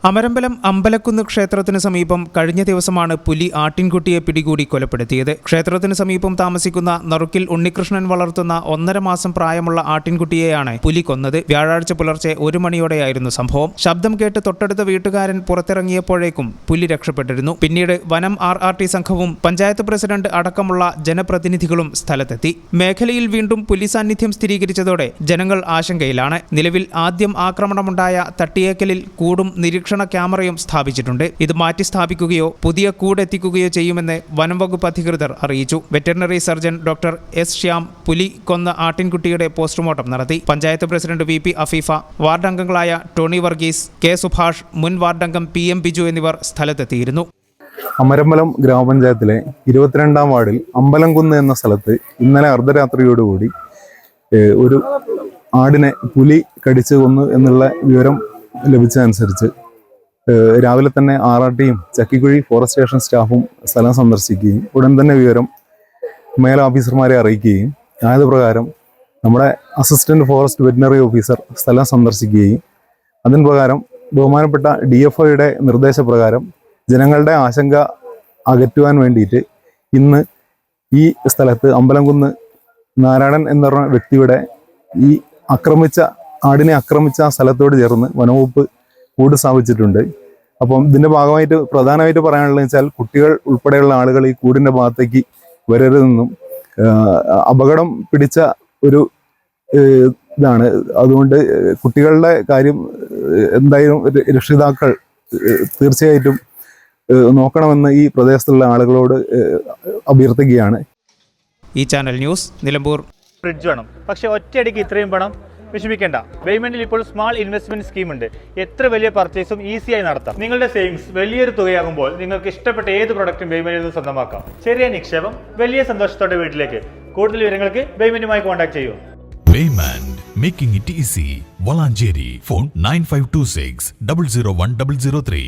അമരമ്പലം അമ്പലക്കുന്ന് ക്ഷേത്രത്തിന് സമീപം കഴിഞ്ഞ ദിവസമാണ് പുലി ആട്ടിൻകുട്ടിയെ പിടികൂടി കൊലപ്പെടുത്തിയത്. ക്ഷേത്രത്തിന് സമീപം താമസിക്കുന്ന നറുക്കിൽ ഉണ്ണികൃഷ്ണൻ വളർത്തുന്ന 1.5 മാസം പ്രായമുള്ള ആട്ടിൻകുട്ടിയെയാണ് പുലി കൊന്നത്. വ്യാഴാഴ്ച പുലർച്ചെ 1 മണിയോടെയായിരുന്നു സംഭവം. ശബ്ദം കേട്ട് തൊട്ടടുത്ത വീട്ടുകാരൻ പുറത്തിറങ്ങിയപ്പോഴേക്കും പുലി രക്ഷപ്പെട്ടിരുന്നു. പിന്നീട് വനം RRT സംഘവും പഞ്ചായത്ത് പ്രസിഡന്റ് അടക്കമുള്ള ജനപ്രതിനിധികളും സ്ഥലത്തെത്തി. മേഖലയിൽ വീണ്ടും പുലി സാന്നിധ്യം സ്ഥിരീകരിച്ചതോടെ ജനങ്ങൾ ആശങ്കയിലാണ്. നിലവിൽ ആദ്യം ആക്രമണമുണ്ടായ തട്ടിയേക്കലിൽ കൂടും നിരീക്ഷണ ക്യാമറയും സ്ഥാപിച്ചിട്ടുണ്ട്. ഇത് മാറ്റി സ്ഥാപിക്കുകയോ പുതിയ കൂടെത്തിക്കുകയോ ചെയ്യുമെന്ന് വനം വകുപ്പ് അധികൃതർ അറിയിച്ചു. Veterinary surgeon doctor S. Shyam പുലി കൊന്ന ആട്ടിൻകുട്ടിയുടെ പോസ്റ്റ്മോർട്ടം നടത്തി. Panchayat president VP Afeefa, ward അംഗങ്ങളായ ടോണി വർഗീസ്, K. സുഭാഷ്, മുൻ വാർഡംഗം PM ബിജു എന്നിവർ സ്ഥലത്തെത്തിയിരുന്നു. അമരമ്പലം ഗ്രാമപഞ്ചായത്തിലെ 22-ാം വാർഡിൽ അമ്പലംകുന്ന് എന്ന സ്ഥലത്ത് ഇന്നലെ അർദ്ധരാത്രിയോടുകൂടി ഒരു ആടിനെ പുലി കടിച്ചു കൊന്നു എന്നുള്ള വിവരം ലഭിച്ചതനുസരിച്ച് രാവിലെ തന്നെ RRTയും ചക്കിക്കുഴി ഫോറസ്റ്റ് സ്റ്റേഷൻ സ്റ്റാഫും സ്ഥലം സന്ദർശിക്കുകയും ഉടൻ തന്നെ വിവരം മേൽ ഓഫീസർമാരെ അറിയിക്കുകയും ആയത് പ്രകാരം നമ്മുടെ അസിസ്റ്റന്റ് ഫോറസ്റ്റ് വെറ്റിനറി ഓഫീസർ സ്ഥലം സന്ദർശിക്കുകയും അതിന് പ്രകാരം ബഹുമാനപ്പെട്ട DFOയുടെ നിർദ്ദേശപ്രകാരം ജനങ്ങളുടെ ആശങ്ക അകറ്റുവാൻ വേണ്ടിയിട്ട് ഇന്ന് ഈ സ്ഥലത്ത് അമ്പലംകുന്ന് നാരായണൻ എന്ന വ്യക്തിയുടെ ഈ ആടിനെ ആക്രമിച്ച സ്ഥലത്തോട് ചേർന്ന് വനവകുപ്പ് കൂട് സ്ഥാപിച്ചിട്ടുണ്ട്. അപ്പം ഇതിൻ്റെ ഭാഗമായിട്ട് പ്രധാനമായിട്ട് പറയാനുള്ളത് വെച്ചാൽ കുട്ടികൾ ഉൾപ്പെടെയുള്ള ആളുകൾ ഈ കൂടിൻ്റെ ഭാഗത്തേക്ക് വരരുതെന്നും അപകടം പിടിച്ച ഒരു ഇതാണ്. അതുകൊണ്ട് കുട്ടികളുടെ കാര്യം എന്തായാലും രക്ഷിതാക്കൾ തീർച്ചയായിട്ടും നോക്കണമെന്ന് ഈ പ്രദേശത്തുള്ള ആളുകളോട് അഭ്യർത്ഥിക്കുകയാണ്. ഈ ചാനൽ ന്യൂസ് നിലമ്പൂർ. ഫ്രിഡ്ജ് വേണം, പക്ഷേ ഒറ്റയടിക്ക് ഇത്രയും പണം വിഷമിക്കേണ്ട. പേയ്മെന്റിൽ ഇപ്പോൾ സ്മാൾ ഇൻവെസ്റ്റ്മെന്റ് സ്കീം ഉണ്ട്. എത്ര വലിയ പർച്ചേസും ഈസിയായി നടത്താം. നിങ്ങളുടെ സേവിങ്സ് വലിയൊരു തുകയാകുമ്പോൾ നിങ്ങൾക്ക് ഇഷ്ടപ്പെട്ട ഏത് പ്രൊഡക്റ്റും പേയ്മെന്റിൽ നിന്ന് സ്വന്തമാക്കാം. ചെറിയ നിക്ഷേപം വലിയ സന്തോഷത്തോടെ വീട്ടിലേക്ക്. കൂടുതൽ വിവരങ്ങൾക്ക് പേയ്മെന്റുമായി കോൺടാക്ട് ചെയ്യൂ. Payment, making it easy. Valanjeri. Phone 9526 001 003.